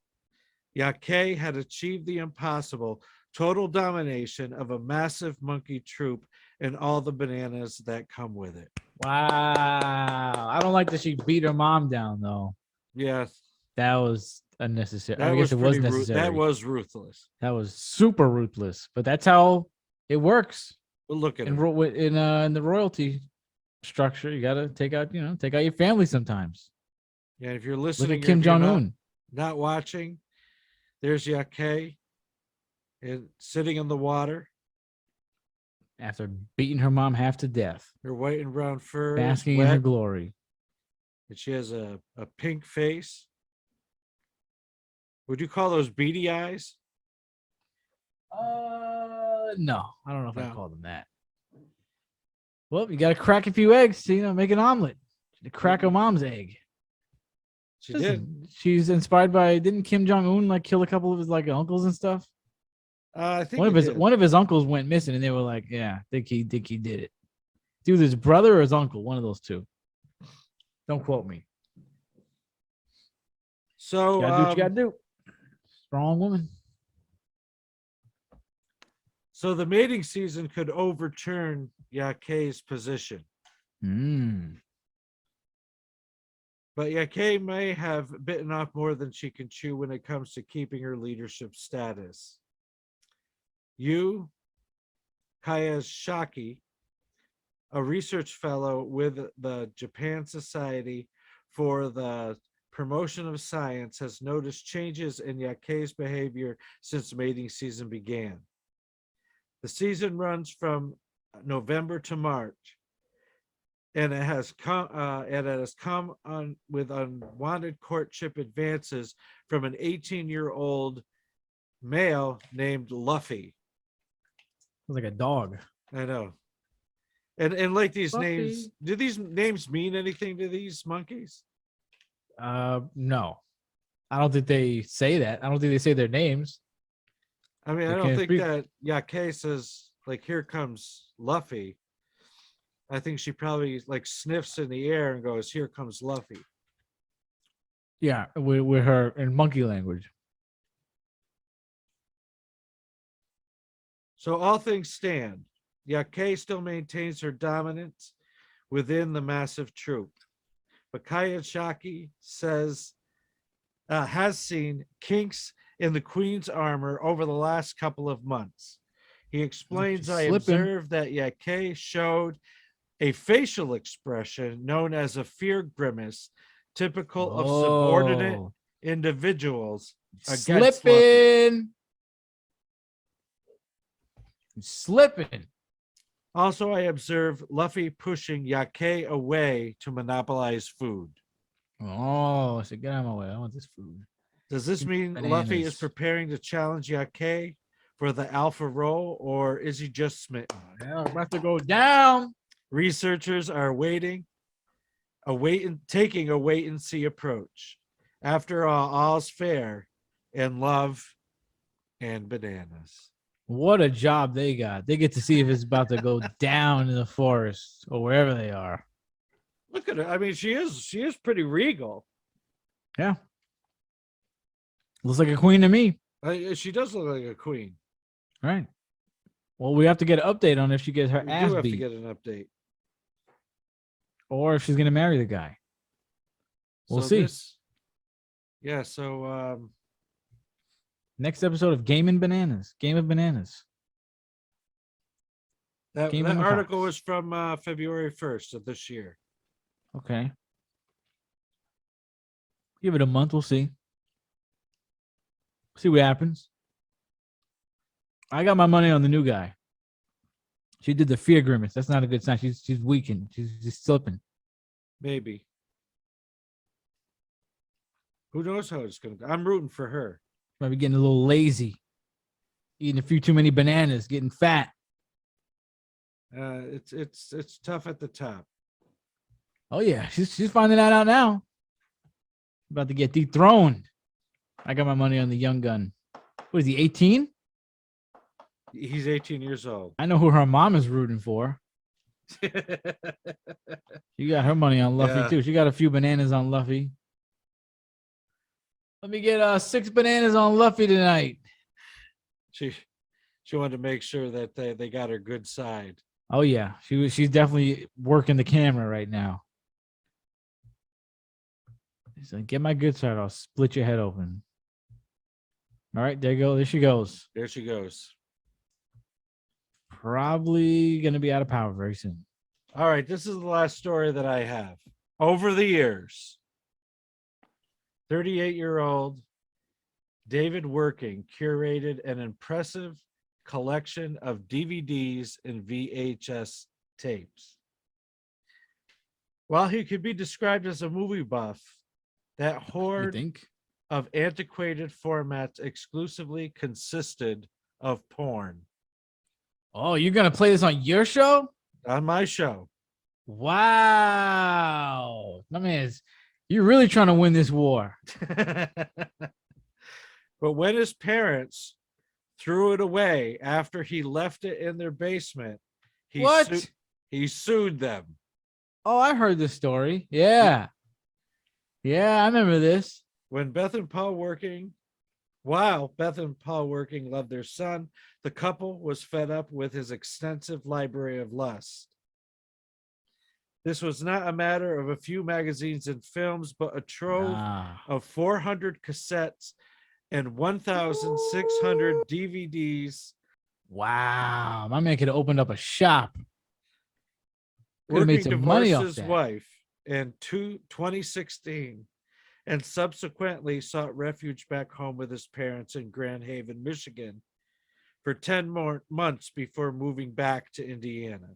Yake had achieved the impossible total domination of a massive monkey troop and all the bananas that come with it. Wow. I don't like that she beat her mom down, though. Yes. That was unnecessary. That I guess it was necessary. That was ruthless. That was super ruthless. But that's how it works. But look at in the royalty structure. You gotta take out your family sometimes. Yeah, if you're listening, look at Kim Jong-un. Not watching, there's Yake sitting in the water. After beating her mom half to death. Her white and brown fur. Basking in her glory. And she has a pink face. Would you call those beady eyes? No. I don't know if I call them that. Well, you got to crack a few eggs to, make an omelet. To crack her mom's egg. Did. She's inspired by, didn't Kim Jong-un kill a couple of his uncles and stuff? I think one of his uncles went missing, and they were like, "Yeah, think he did it." Dude, his brother or his uncle, one of those two. Don't quote me. So you gotta do what you gotta do. Strong woman. So the mating season could overturn Yake's position. But Yake may have bitten off more than she can chew when it comes to keeping her leadership status. Yu Kayashaki, a research fellow with the Japan Society for the Promotion of Science, has noticed changes in Yake's behavior since mating season began. The season runs from November to March, and it has come on with unwanted courtship advances from an 18-year-old male named Luffy. Like a dog. I know. And like these Luffy. names, do these names mean anything to these monkeys? No. I don't think they say that. I don't think they say their names. I mean, I don't think that Yake says, here comes Luffy. I think she probably sniffs in the air and goes, here comes Luffy. Yeah, with her in monkey language. So all things stand. Yake still maintains her dominance within the massive troop. But Kayashaki says has seen kinks in the queen's armor over the last couple of months. He explains, I observed that Yake showed a facial expression known as a fear grimace, typical of subordinate individuals against Luffy. Slipping. Also, I observe Luffy pushing Yake away to monopolize food. Oh, I said, get out of my way. I want this food. Does this mean Luffy is preparing to challenge Yake for the alpha role, or is he just smitten? I'm about to go down. Researchers are taking a wait and see approach. After all, all's fair in love and bananas. What a job they got. They get to see if it's about to go down in the forest or wherever they are. Look at her. I mean, she is pretty regal. Yeah. Looks like a queen to me. She does look like a queen. Right. Well, we have to get an update on if she gets her We ass do have beat to get an update. or if she's going to marry the guy. We'll see. So Next episode of Game of Bananas. that Game in the article Pots. was from February 1st of this year. Okay. Give it a month. We'll see. See what happens. I got my money on the new guy. She did the fear grimace. That's not a good sign. She's weakened. She's slipping. Maybe. Who knows how it's going to go? I'm rooting for her. Might be getting a little lazy. Eating a few too many bananas. Getting fat. It's tough at the top. Oh yeah, she's finding that out now. About to get dethroned. I got my money on the young gun. What is he, 18? He's 18 years old. I know who her mom is rooting for. She got her money on Luffy too. She got a few bananas on Luffy. Let me get 6 bananas on Luffy tonight. She wanted to make sure that they got her good side. Oh yeah, she's definitely working the camera right now. She's like, get my good side, I'll split your head open. All right, there you go. There she goes. There she goes. Probably gonna be out of power very soon. All right, this is the last story that I have. Over the years, 38-year-old David Working curated an impressive collection of DVDs and VHS tapes. While he could be described as a movie buff, that hoard of antiquated formats exclusively consisted of porn. Oh, you're gonna play this on your show? On my show. Wow. My man, you're really trying to win this war. But when his parents threw it away after he left it in their basement, he sued them. Oh, I heard this story. Yeah. Yeah, I remember this. While Beth and Paul Working loved their son, the couple was fed up with his extensive library of lust. This was not a matter of a few magazines and films, but a trove of 400 cassettes and 1,600 DVDs. Wow. My man could have opened up a shop. Could have Working made some money off divorced his that. wife in 2016 and subsequently sought refuge back home with his parents in Grand Haven, Michigan for 10 more months before moving back to Indiana.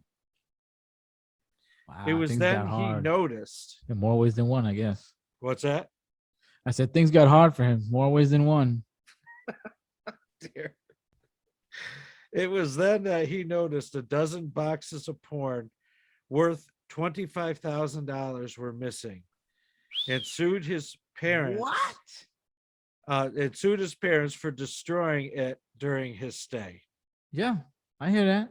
Wow, It was then he noticed. In more ways than one, I guess. What's that? I said things got hard for him. More ways than one. Dear. It was then that he noticed a dozen boxes of porn worth $25,000 were missing and sued his parents. What? It sued his parents for destroying it during his stay. Yeah, I hear that.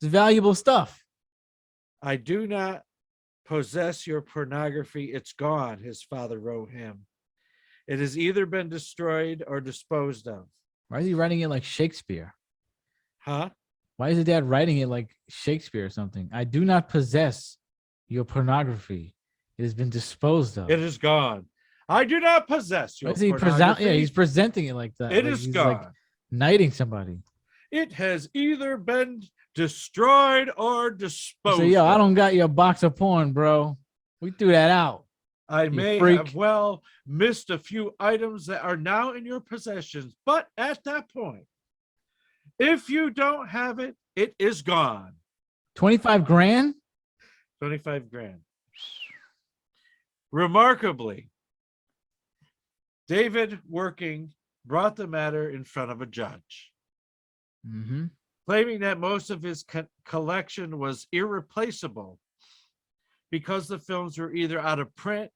It's valuable stuff. I do not possess your pornography. It's gone, his father wrote him. It has either been destroyed or disposed of. Why is he writing it like Shakespeare? Huh? Why is his dad writing it like Shakespeare or something? I do not possess your pornography. It has been disposed of. It is gone. I do not possess your pornography. Yeah, he's presenting it like that. It like is he's gone. Like knighting somebody. It has either been destroyed or disposed of. I don't of. got your box of porn, bro. We threw that out. I may have missed a few items that are now in your possessions, but at that point, if you don't have it, it is gone. 25 grand? 25 grand. Remarkably, David Working brought the matter in front of a judge. Mm-hmm. claiming that most of his collection was irreplaceable because the films were either out of print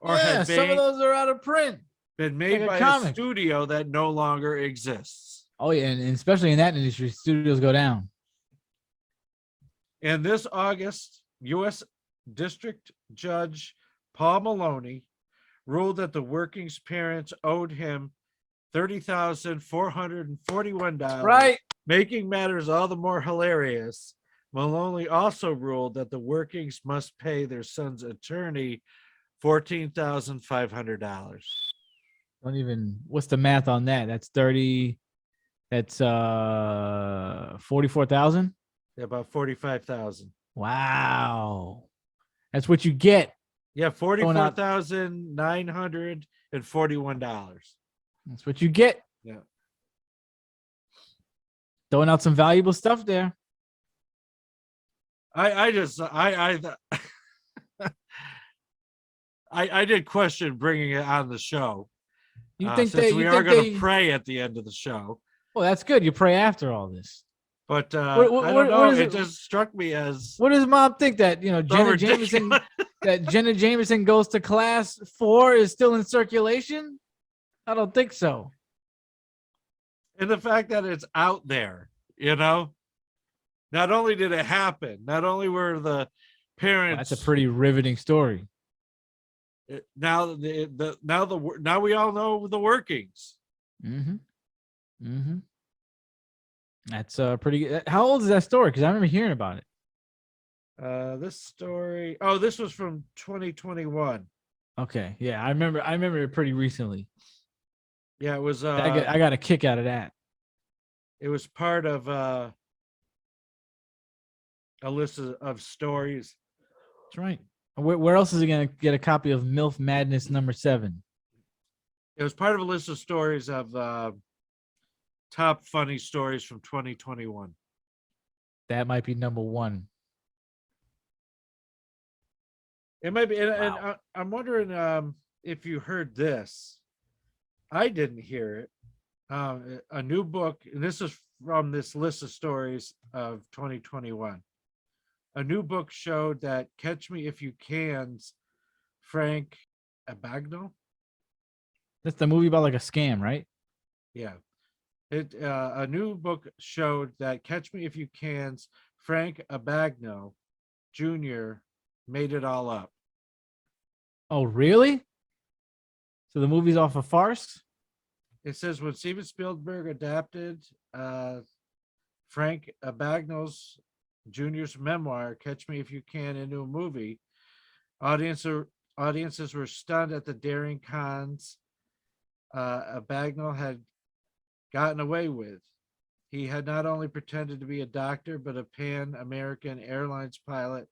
or Yeah, had some of those are out of print. been Like made a by a comic. studio that no longer exists. Oh yeah, and especially in that industry, studios go down. And this August, U.S. District Judge Paul Maloney ruled that the working's parents owed him $30,441. Right. Making matters all the more hilarious, Maloney also ruled that the workings must pay their son's attorney $14,500. Don't even. What's the math on that? That's 30. That's 44,000. About 45,000. Wow. That's what you get. Yeah, Going out. $44,941. That's what you get. Yeah. Throwing out some valuable stuff there. I did question bringing it on the show. You think since they? we You are think going to they? pray at the end of the show. Well, that's good. You pray after all this. But What I don't know. is It just struck me as What does mom think that so Jenna ridiculous. Jameson that Jenna Jameson goes to class 4 is still in circulation? I don't think so. And the fact that it's out there, not only did it happen, not only were the parents. That's a pretty riveting story. Now now we all know the workings. Mm-hmm. Mm-hmm. That's pretty. How old is that story? Because I remember hearing about it. This story. Oh, this was from 2021. Okay, yeah, I remember it pretty recently. Yeah, it was. I got a kick out of that. It was part of a list of stories. That's right. Where else is he gonna get a copy of MILF Madness #7? It was part of a list of stories of top funny stories from 2021. That might be #1. It might be, and Wow. I'm wondering if you heard this. I didn't hear it. A new book, and this is from this list of stories of 2021. A new book showed that Catch Me If You Can's Frank Abagno. That's the movie about like a scam, right? Yeah. A new book showed that Catch Me If You Can's Frank Abagno Jr. made it all up. Oh, really? So the movie's off a farce? It says when Steven Spielberg adapted Frank Abagno's Jr.'s memoir, Catch Me If You Can, into a movie, audiences were stunned at the daring cons Abagno had gotten away with. He had not only pretended to be a doctor, but a Pan-American Airlines pilot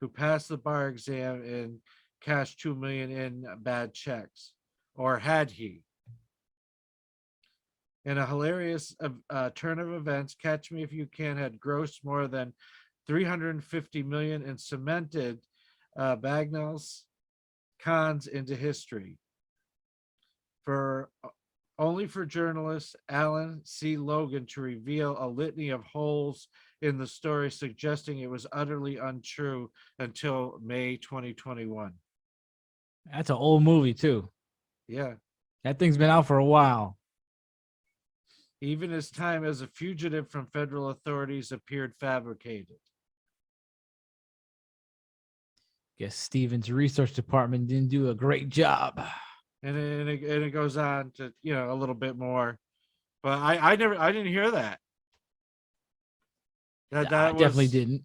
who passed the bar exam and cashed $2 million in bad checks. Or had he? In a hilarious turn of events, Catch Me If You Can had grossed more than $350 million and cemented Bagnall's cons into history. Only for journalist Alan C. Logan to reveal a litany of holes in the story, suggesting it was utterly untrue until May 2021. That's an old movie too. Yeah. That thing's been out for a while. Even his time as a fugitive from federal authorities appeared fabricated. Guess Steven's research department didn't do a great job. And it goes on to, a little bit more. But I didn't hear that. I definitely didn't.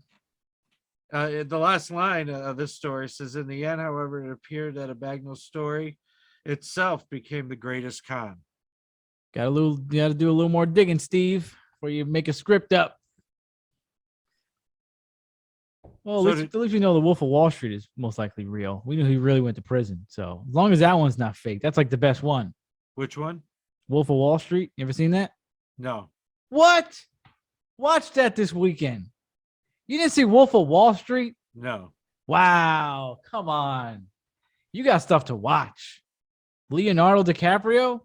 The last line of this story says, in the end, however, it appeared that Abagno's story itself became the greatest con. You got to do a little more digging, Steve, before you make a script up. Well, So at least we know the Wolf of Wall Street is most likely real. We knew he really went to prison. So as long as that one's not fake, that's like the best one. Which one? Wolf of Wall Street. You ever seen that? No. What? Watch that this weekend. You didn't see Wolf of Wall Street? No. Wow. Come on. You got stuff to watch. Leonardo DiCaprio?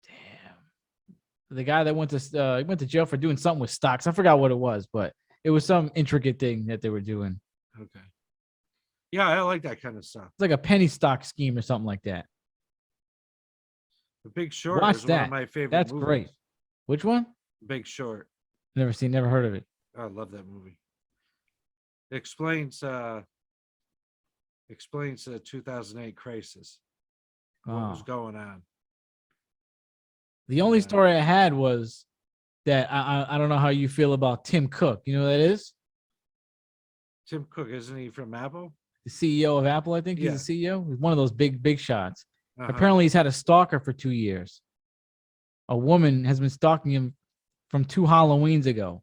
Damn. The guy that he went to jail for doing something with stocks. I forgot what it was, but it was some intricate thing that they were doing. Okay. Yeah, I like that kind of stuff. It's like a penny stock scheme or something like that. The Big Short Watch is one of that. my favorite That's movies. great. Which one? Big Short. Never heard of it. I love that movie. It explains the 2008 crisis. What was going on. The only story I had was that I don't know how you feel about Tim Cook. You know who that is? Tim Cook, isn't he from Apple? The CEO of Apple, I think he's the CEO. He's one of those big shots. Apparently, he's had a stalker for 2 years. A woman has been stalking him from 2 Halloweens ago,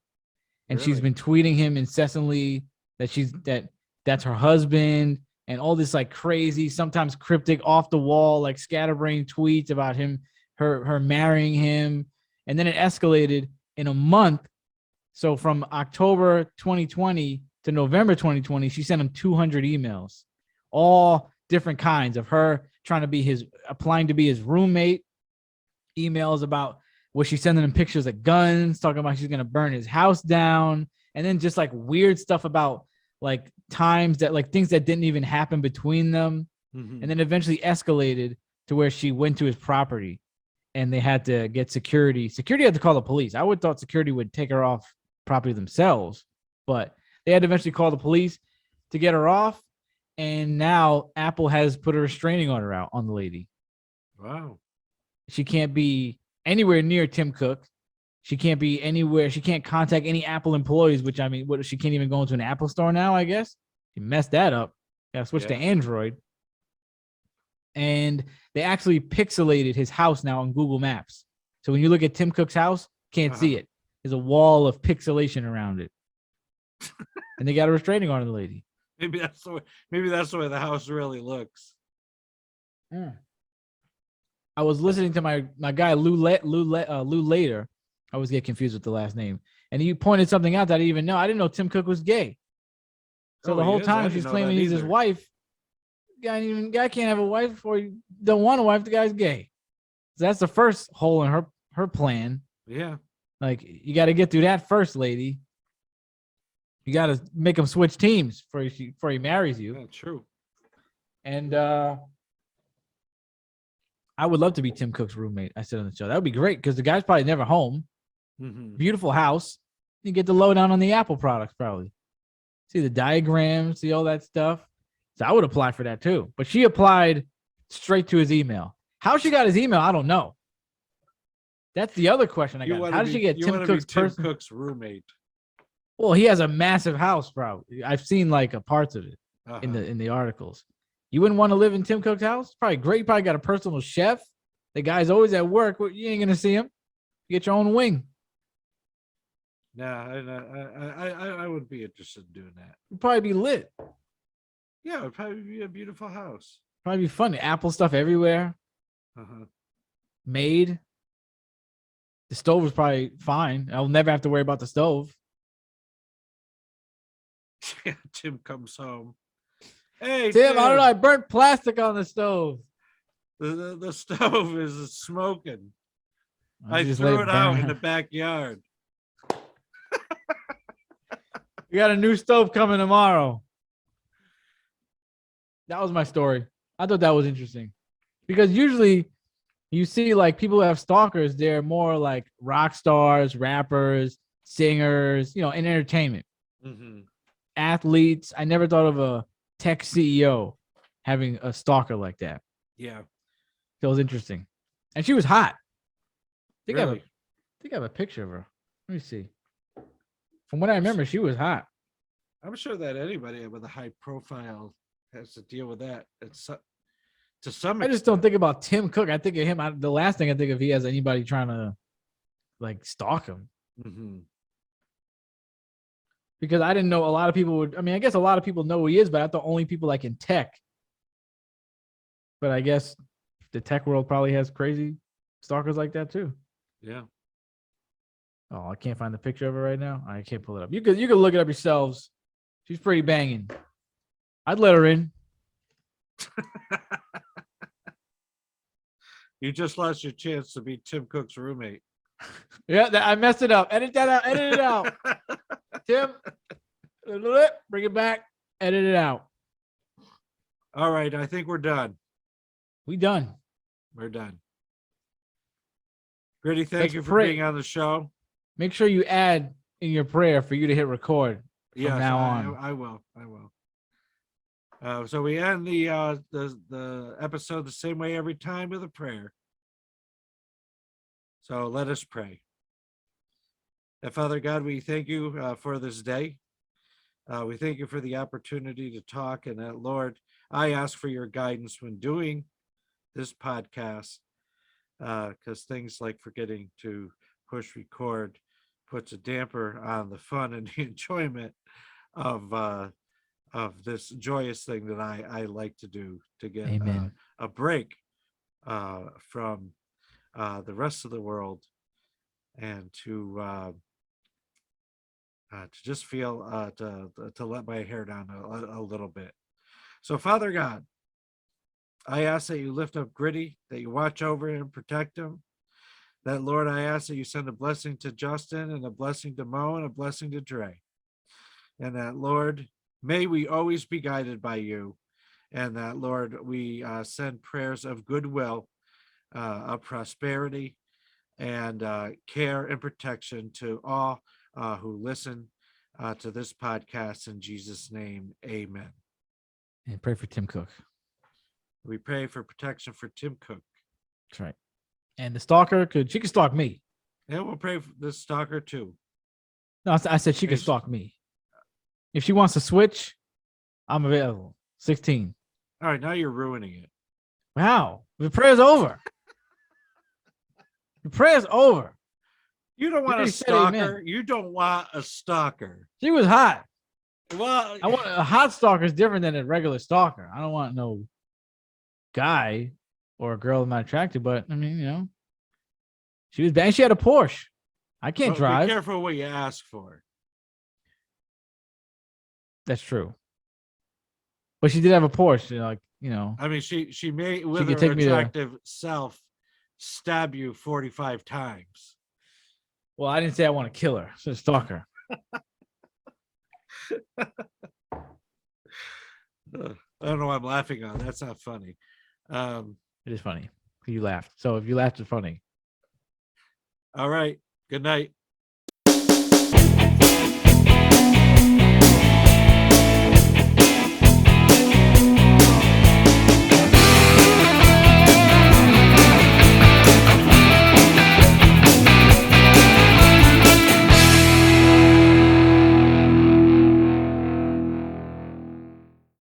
and she's been tweeting him incessantly that that's her husband, and all this like crazy, sometimes cryptic, off the wall, like scatterbrain tweets about her marrying him, and then it escalated in a month. So from October 2020 to November 2020, she sent him 200 emails, all different kinds of her trying to be applying to be his roommate, emails about where she's sending him pictures of guns, talking about she's going to burn his house down, and then just like weird stuff about like times that like things that didn't even happen between them. And then eventually escalated to where she went to his property and they had to get security. Security had to call the police. I would thought security would take her off property themselves, but they had to eventually call the police to get her off. And now Apple has put a restraining order out on the lady. Wow. She can't be anywhere near Tim Cook. She can't be anywhere. She can't contact any Apple employees, which I mean, she can't even go into an Apple store now, I guess. She messed that up. Got to switch to Android. And they actually pixelated his house now on Google Maps. So when you look at Tim Cook's house, can't see it. There's a wall of pixelation around it. And they got a restraining order on the lady. Maybe that's the way the house really looks. I was listening to my guy Lou Later. I always get confused with the last name, and he pointed something out that I didn't even know. I didn't know Tim Cook was gay. So the whole time she's claiming he's his wife. Guy can't have a wife, or you don't want a wife. The guy's gay. So that's the first hole in her plan. Yeah, like you got to get through that first, lady. You got to make him switch teams before he marries you. Yeah, true. And I would love to be Tim Cook's roommate. I said on the show that would be great because the guy's probably never home. Beautiful house. You get the lowdown on the Apple products, probably. See the diagrams, see all that stuff. So I would apply for that too. But she applied straight to his email. How she got his email, I don't know. That's the other question I got. How did she get Tim Cook's roommate? Well, he has a massive house, probably. I've seen like a parts of it in the articles. You wouldn't want to live in Tim Cook's house? Probably great. You probably got a personal chef. The guy's always at work. You ain't gonna see him. You get your own wing. Nah, I would be interested in doing that. You'd probably be lit. Yeah, it would probably be a beautiful house. Probably be fun. Apple stuff everywhere. Made. The stove was probably fine. I'll never have to worry about the stove. Yeah, Tim comes home. Hey, Tim, I don't know. I burnt plastic on the stove. The stove is smoking. I just threw it out in the backyard. We got a new stove coming tomorrow. That was my story. I thought that was interesting because usually you see like people who have stalkers, they're more like rock stars, rappers, singers, in entertainment. Athletes. I never thought of a tech CEO having a stalker like that. Yeah. It was interesting. And she was hot. I think Really? I have a picture of her. Let me see. From what I remember, she was hot. I'm sure that anybody with a high profile has to deal with that. It's to some extent. I just don't think about Tim Cook. I think of him. The last thing I think of, he has anybody trying to like stalk him. Because I didn't know a lot of people would. I mean, I guess a lot of people know who he is, but I thought only people like in tech. But I guess the tech world probably has crazy stalkers like that too. Yeah. Oh, I can't find the picture of her right now. I can't pull it up. You could look it up yourselves. She's pretty banging. I'd let her in. You just lost your chance to be Tim Cook's roommate. Yeah, I messed it up. Edit that out. Edit it out. Tim, bring it back. Edit it out. All right, I think we're done. We done. We're done. Griddy, thank Let's you for pray. being on the show. Make sure you add in your prayer for you to hit record from now on. I will. I will. So we end the episode the same way every time with a prayer. So let us pray. And Father God, we thank you for this day. We thank you for the opportunity to talk. And Lord, I ask for your guidance when doing this podcast, because things like forgetting to push record puts a damper on the fun and the enjoyment of this joyous thing that I like to do, to get a break from the rest of the world, and to just feel to let my hair down a little bit. So Father God, I ask that you lift up Griddy, that you watch over him, protect him. That, Lord, I ask that you send a blessing to Justin, and a blessing to Mo, and a blessing to Dre. And that, Lord, may we always be guided by you. And that, Lord, we send prayers of goodwill, of prosperity, and care and protection to all who listen to this podcast. In Jesus' name, amen. And pray for Tim Cook. We pray for protection for Tim Cook. That's right. And the stalker she could stalk me. And we'll pray for the stalker too. No, I said she could stalk me. If she wants to switch, I'm available. 16. All right, now you're ruining it. Wow. The prayer's over. The prayer's over. You don't want a stalker. You don't want a stalker. She was hot. Well, I want a hot stalker is different than a regular stalker. I don't want no guy or a girl I'm not attracted, but I mean, she was bad. She had a Porsche. I can't drive. Be careful what you ask for. That's true. But she did have a Porsche, I mean, she may, with her attractive self, stab you 45 times. Well, I didn't say I want to kill her. So stalk her. I don't know why I'm laughing on. That's not funny. It is funny. You laughed. So if you laughed, it's funny. All right. Good night.